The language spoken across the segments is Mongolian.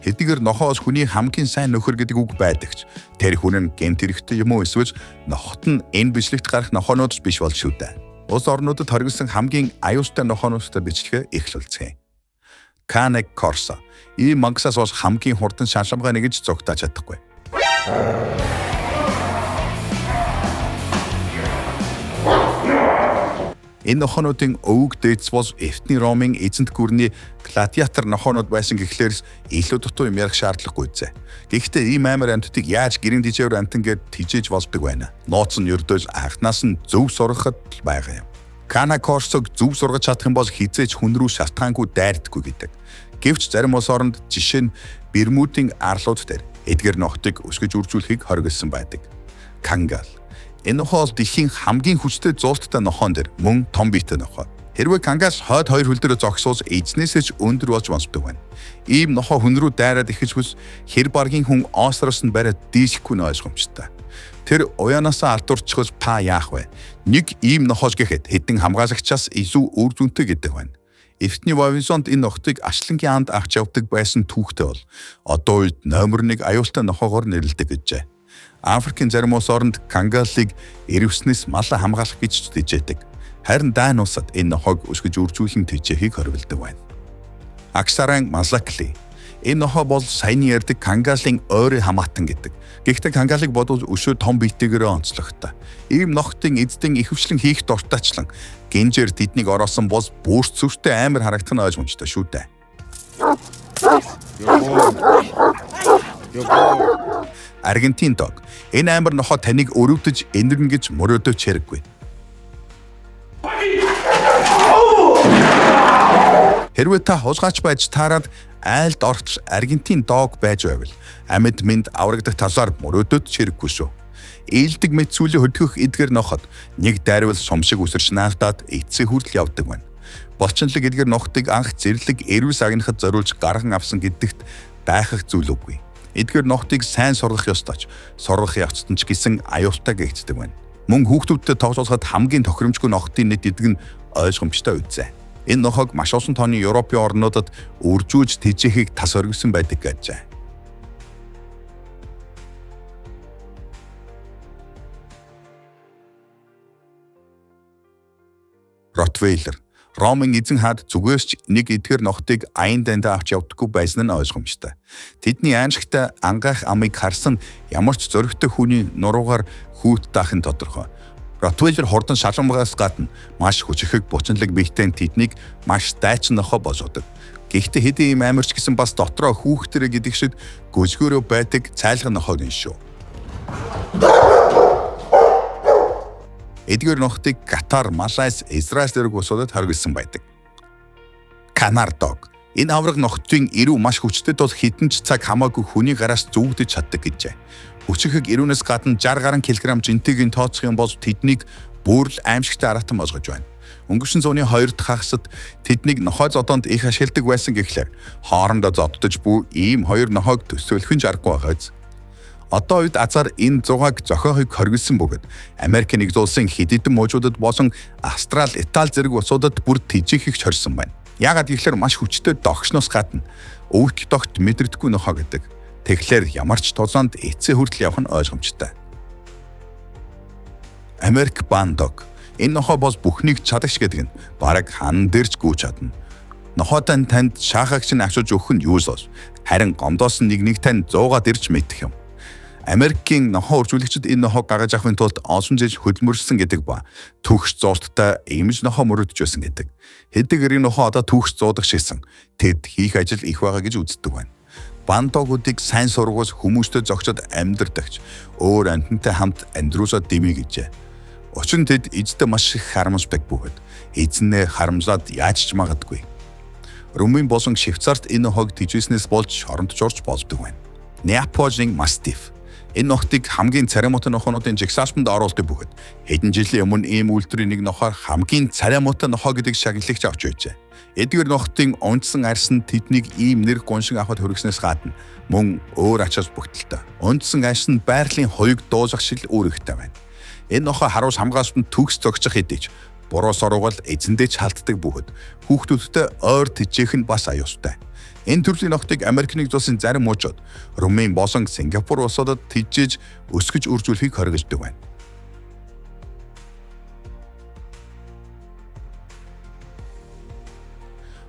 Хэдийгээр нохоос хүний хамгийн сайн нөхөр гэдэг үг байдагч тэр хүн нь гэмт хэрэгтэй юм уу эсвэл нохот нь энэ бичлэгт гарах нохоонууд биш бол шүү дээ. Улс орнуудад хоригдсан хамгийн аюултай нохоонуудтай бичлэгээ эхлүүлцгээе. Cane Corso. Ийм мангасаас бас хамгийн хурдан шаншамгаа нэгж зогтоож чадахгүй. Энэ нохоонуудын өвөг дээдс бол Эфтний Ромын эзэнт гүрний гладиатор нохоонууд байсан гэхлээр илүү дутуу юм ярих шаардлагагүй зэ. Гэхдээ ийм амар амьтдыг яаж гэрийн дижээр амтан гээд тижээж болдог байна. Нууц нь ердөөс анхнаас нь зөв сургахад байгаа юм. Cane Corso-г зөв сургаж чадах юм бол хизээж хүн рүү шалтгаангүй дайрдаггүй гэдэг. Гэвч зарим улс оронд жишээ нь Бермудын арлууд дээр эдгээр нохтыг өсгөж үржүүлэхийг хоригдсан байдаг. Канgal. Энэ нохоо дэлхийн хамгийн хүчтэй зуулттай нохоон дэр мөн том биетэй нохоо. Хэрвээ кангаас хойд хоёр хөл дээр зогсоос эзнээсээ ч өндөр болж сонсдог байна. Ийм нохоо хүн рүү дайраад ихэж хүс хэр баргийн хүн Остроос нь бариад дийсэхгүй нь ойлгомжтой. Тэр уяанасаа алтурчхож па яах вэ? Нэг ийм нохоож гэхэд хэдэн хамгаалагчаас илүү үр дүнтэй гэдэг байна. Эфтний Вавилонд энэ нохтыг ашлангийн анд авч явдаг байсан түүхтэй бол одоо үед номер 1 аюултай нохоогоор нэрлэдэг гэжээ. Африкийн зарим улс оронд кангалыг ирвснээс мала хамгаалах гэж тэжээдэг. Харин Дани улсад энэ нохоог өсгөж үржүүлэн тэжээхийг хориглодог байна. Аксаран Мазлакли. Энэ нохоо бол саяны ярьдаг кангалын ойрын хамаатан гэдэг. Гэхдээ кангалыг бодвол өшөө том биетэйгээр онцлогтой. Ийм нохтын эздэн ихэвчлэн хийх дуртайчлан гинжээр тэднийг ороосон бол бүрс зүртэй амар харагдах нь ойлгомжтой шүү дээ. Аргентин дог. Энэ амар нохоо таныг өрөвдөж энэрнэ гэж мөрөөдөж хэрэггүй. Хэрвээ та хулгайч байж таарад айлд орч Аргентин дог байж байвал амьд мэд аврагдах талаар мөрөөдөж хэрэггүй шүү. Ээлдэг мэд сүлийн хөдгөх эдгээр ноход нэг дайрвал сумшиг үсэрч наавдаад эцсээ хүртэл явдаг байна. Болчинлог эдгээр нохтыг анх зэрлэг эрүүл сагнахад зориулж гарган авсан гэдэгт байхах зүйл үгүй. Эдгээр нохтыг сайн сургах ёстойч сургах явцдан ч гэсэн аюултай гэгддэг байна. Мөн хүүхдүүдтэй тоглоход хамгийн тохиромжгүй нохтын нэт эдэг нь ойлгомжтой үзье. Энэ нохог маш олон тооны Европын орнуудад үржүүлж тэжээхийг тас оргисон байдаг гэжээ. Rottweiler. Ромын эзэн хаад зүгээс ч нэг эдгээр нохтыг аян дандаа авч явдаггүй байсан нь ойлгомжтой. Тэдний аимшигтай ангаах амыг харсан ямар ч зөрөгтэй хүний нуруугаар хүүт даахын тодорхой. Rottweiler хурдан шалгамгаас гадна маш хүчрхэг бучинлаг биетэй тэднийг маш дайчин нохоо болгодог. Гэхдээ хэдийн ийм амарч гэсэн бас дотроо хүүхдэрэ гэдэг шиг гөзгөөрөө байдаг цайлган нохоо гин шүү. Эдгээр нохтыг Катар, Малайз, Израиль зэрэг улсуудад хоригдсан байдаг. Canard dog. Энэ авраг нохтын ирүү маш хүчтэй тул хэдэн ч цаг хамаагүй хүний гараас зүгдэж чаддаг гэжээ. Хүчрхэг ирүүнээс гадна 60 гаруй килограмм жинтэйг тооцох юм бол тэднийг бүрл аимшигтай аратан болгож байна. Өнгөрсөн зууны 2 дахь хагасад тэднийг нохой зодоонд их ашигладаг байсан гэхлээр хоорондоо зоддож буй ийм хоёр нохойг төсөөлөх нь аргагүй байгааз. Одоо үед азар энэ зугааг зохиохыг хоригдсан бөгөөд Америк нэгдсэн улсын хэд хэдэн мужуудад болон Австрали, Итали зэрэг улсуудад бүр тэжээхийг хорьсон байна. Яагаад гэвэл маш хүчтэй догшноос гадна өвдөх тогт мэдэрдэггүй нохоо гэдэг. Тэгэхээр ямар ч тулаанд эцсээ хүртэл явах нь ойлгомжтой. Америк бандог. Энэ нохоо бол бүхнийг чадагч гэдэг нь бараг хан дээрч гүйж чадна. Нохоотой танд шаахагч нь авчиж өгөх нь юу л бол харин гомдоос нэг тань 100-аад ирж мэдэх юм. Америкийн нохоо үржүүлэгчид энэ нохоог гаргаж авахын тулд олон жил хөдөлмөрлсөн гэдэг ба түүхч зуулттай имиж нохоо мөрөдөж байсан гэдэг. Хэдийгээр энэ нохоо одоо түүхч зуудаг шийсэн тэд хийх ажил их байгаа гэж үздэг байна. Бандогуудыг сайн сургуус хүмүүстэй зогсоод амьдардагч өөр амьтантай хамт амьдруусаа дэмий гэжээ. Учир нь тэд эзэдээ маш их харамсдаг бөгөөд эзнээ харамсаад яаж ч магадгүй. Румын болон Швейцарт энэ нохоог тэжээснээс болж хоронд журж болдог байна. Неаполийн мастиф. Энэ нохтыг хамгийн цариамуутай нохоонуудын жигсаалтанд оруулдаг бөгөөд хэдэн жилийн өмнө ийм үйлдвэрийн нэг нохоор хамгийн цариамуутай нохоо гэдэг шагналагч авч байжээ. Эдгээр нохтын унтсан арьс нь тэднийг ийм нэр гоншин авахд хүргэснээс гадна мөн өөр ачаас бүгдэлтэй. Унтсан арьс нь байрлалын хоёуг дуусах шил үүрэгтэй байна. Энэ нохоо харуус хамгаалалтанд төгс зогсох хэдийч буруу сургуул эзэндээ ч халддаг бөгөөд хүүхдүүдтэй ойр тэжээх нь бас аюултай. Энэ төрлийн нохтыг Америк нэгдсэн улсын зарим мужууд Румын болон Сингапур улсуудад тэжээж өсгөж үржүүлэхийг хориглодог байна.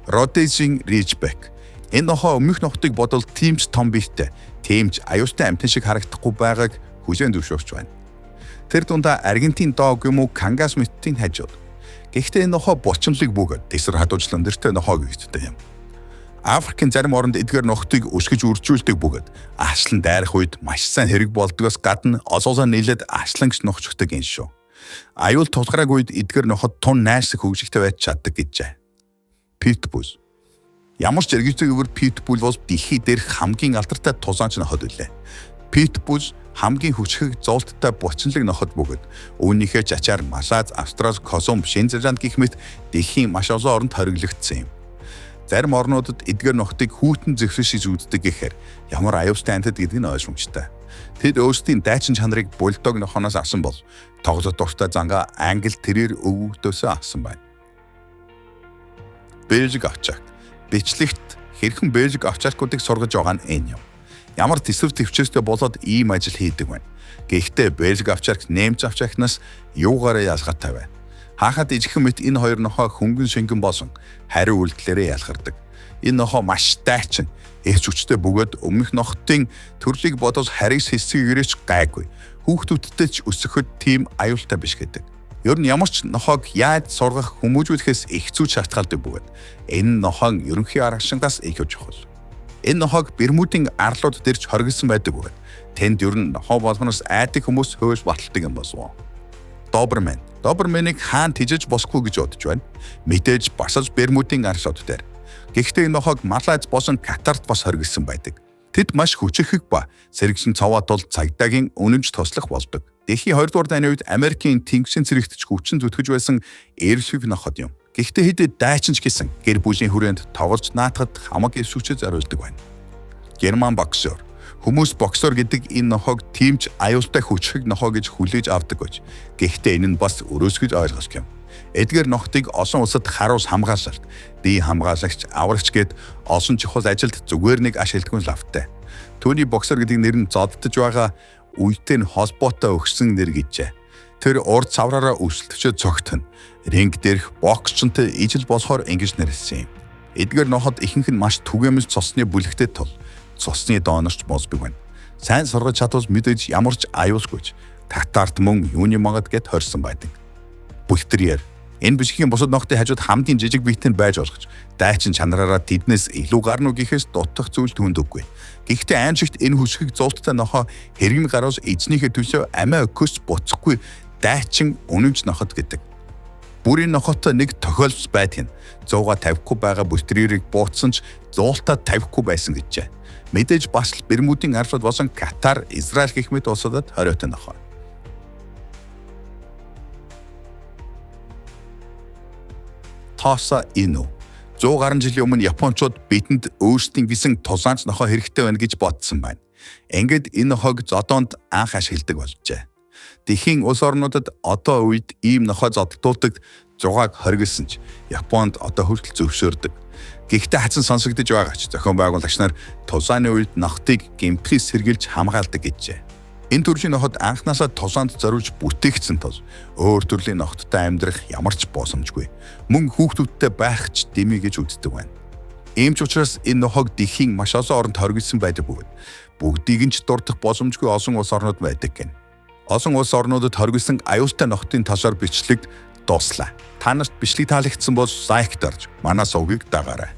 Rhodesian Ridgeback. Энэ нохоо өмнөх нохтыг бодвол тиймч том биетэй, тиймч аюултай амтэн шиг харагдахгүй байгааг хүлээн зөвшөөрч байна. Тэр дундаа Аргентин дог юм уу Кангас мэтийн хажууд. Гэхдээ энэ нохоо булчинлыг бөгөөд тэсвэр хадуучлан нэртэй нохоо гэгддэг юм. Африкийн зарим оронд эдгээр нохтыг өсгөж үржүүлдэг бөгөөд арслан дайрах үед маш сайн хэрэг болдгоос гадна олоолаа нийлээд арслангч нохчдаг юм шүү. Аюул тулгараг үед эдгээр ноход тун найрсаг хөгжигтэй байж чаддаг гэжээ. Pitbull. Ямар ч зэрэгцээгээр Pitbull бол дэлхий дээрх хамгийн алдартай тулгаанч ноход үлээ. Pitbull хамгийн хүчрхэг зоолттой булчинлаг ноход бөгөөд үүнийхээ чачаар Малайз, Австрали, Колумб, Шинэ Зеланд гэх мэт дэлхийн маш олон оронд хориглогдсон юм. Зарим орнуудад эдгээр нохтыг хүүтэн зэвсэгшиж үздэг гэхээр ямар аюултай амьтад гэдг нь ойлгомжтой. Тэд өөрсдийн дайчин чанарыг бульдог нохоноос авсан бол тоглолт дуртай зангаа англи тэрээр өвөгдөөсөө авсан байна. Бэлжиг авчааг. Бичлэгт хэрхэн бэлжиг авчаалкуудыг сургаж байгаа нь энэ юм. Ямар тэсвэр төвчөөстэй болоод ийм ажил хийдэг байна. Гэхдээ бэлжиг авчаарк нэмж авчаахнаас юугаараа ялгаатай байна. Хаахад ижихэн мэт энэ хоёр нохоо хөнгөн шингэн болсон хариу үйлдэлээрээ ялгардаг. Энэ нохоо маш дайчин, эгч хүчтэй бөгөөд өмнөх нохтын төрлийг бодож харис хэсгээрээч гайгүй. Хүүхдүүдтэй ч өсөхөд тийм аюултай биш гэдэг. Ер нь ямар ч нохоог яаж сургах хүмүүжүүлэхээс их зүй шалтгаалдаг бөгөөд энэ нохоон ерөнхий аргашингаас их чухал. Энэ нохоог Бермудын арлууд дэрж хоригдсан байдаг бөгөөд тэнд ер нь нохоо болгоноос айдаг хүмүүс хөөж баталдаг юм болов. Доберман. Доберманыг хаан тижэж босхгүй гэж бодож байна. Мэдээж басаж Бермудын арлууд дээр. Гэхдээ энэ нохоог Малайз болон Катарт бас хоригдсан байдаг. Тэд маш хүчрхэг ба сэргсэн цаваа тул цагдаагийн үнэнч тослох болдог. Дэлхийн 2 дугаар дайны үед Америкийн тэнгисийн цэрэгтч хүчин зүтгэж байсан Airship ноход юм. Гэхдээ хэдий дайчинч гэсэн гэр бүлийн хүрээнд тоглож наатахад хамаг эвсүүчээ зориулдаг байна. Герман боксер. Хүмүүс боксер гэдэг энэ нохоог тиймч аюултай хүчрхэг нохоо гэж хүлээж авдаг гэж. Гэхдээ энэ нь бас өрөөсгөж ойлгох юм. Эдгээр нохтыг олон улсад харуус хамгаалалт, бие хамгаалагч, аврагч гээд олон чухал ажилд зүгээр нэг ашигладаг лавтай. Түүний боксер гэдэг нэр нь зоддож байгаа үедээ холбоотой өгсөн нэр гэжээ. Тэр урд цавраараа өсөлтөчөө цогтно. Ринг дээрх боксчонтой ижил болохоор ингэж нэрлсэн юм. Эдгээр ноход ихэнх нь маш түгээмэл цосны бүлэгтэй тул цосны доонорч болдог байна. Сайн сургаж чадвал мэдээж ямар ч аюулгүйч татарт мөн юуны магад гэд хорьсон байдаг. Бүлтерьер. Энэ бишгийн бусад нохтын хажууд хамтын жижиг биетэй байж болгож дайчин чанараараа тэднээс илүү гарнуу гэхээс дутах зүйл түнд үгүй. Гэхдээ аимшигт энэ хүчрхэг зулттай нохоо хэргэн гаруус эзнийхээ төлөө амиа өкөс буцахгүй дайчин үнэнч нохот гэдэг. Бүрийн нохоттой нэг тохиолдол байдаг нь 150-гүй байгаа бүлтерьерийг буутсан ч зуултаа тавихгүй байсан гэжээ. Мэдээж бас л Бермудын арлууд болон Катар, Израиль гэх мэт улсуудад хориотой нохоо. Тоса Ину. 100 гаруй жилийн өмнө Япончууд бидэнд өөрсдийн гэсэн тулгаанч нохоо хэрэгтэй байна гэж бодсон байна. Ингээд энэ нохоог зодоонд анх ашигладаг болжээ. Дэлхийн улс орнуудад одоо үед ийм нохоо зодтолдог зугааг хоригдсон ч Японд одоо хүртэл зөвшөөрдөг. Гэхдээ хатсан сонсогдож байгаа ч зохион байгуулагч нар тулгааны үед нохтыг гэмтхийс сэргийлж хамгаалдаг гэжээ. Энэ төрлийн ноход анхнаасаа тулгаанд зориулж бүтээгдсэн тул өөр төрлийн нохттой амьдрах ямар ч боломжгүй. Мөн хүүхдүүдтэй байх ч дэмий гэж үздэг байна. Ийм ч учраас энэ нохог дэлхийн маш олон оронд хоригдсон байдаг бөгөөд бүгдийг нь ч дурдах боломжгүй олон улс орнууд байдаг гэнэ. Олон улс орнуудад хоригдсон аюултай нохтын талаар бичлэгт дуслаа. Та нарт бичлэг таалагдсан бол лайк дарж манай сувгийг дагаарай.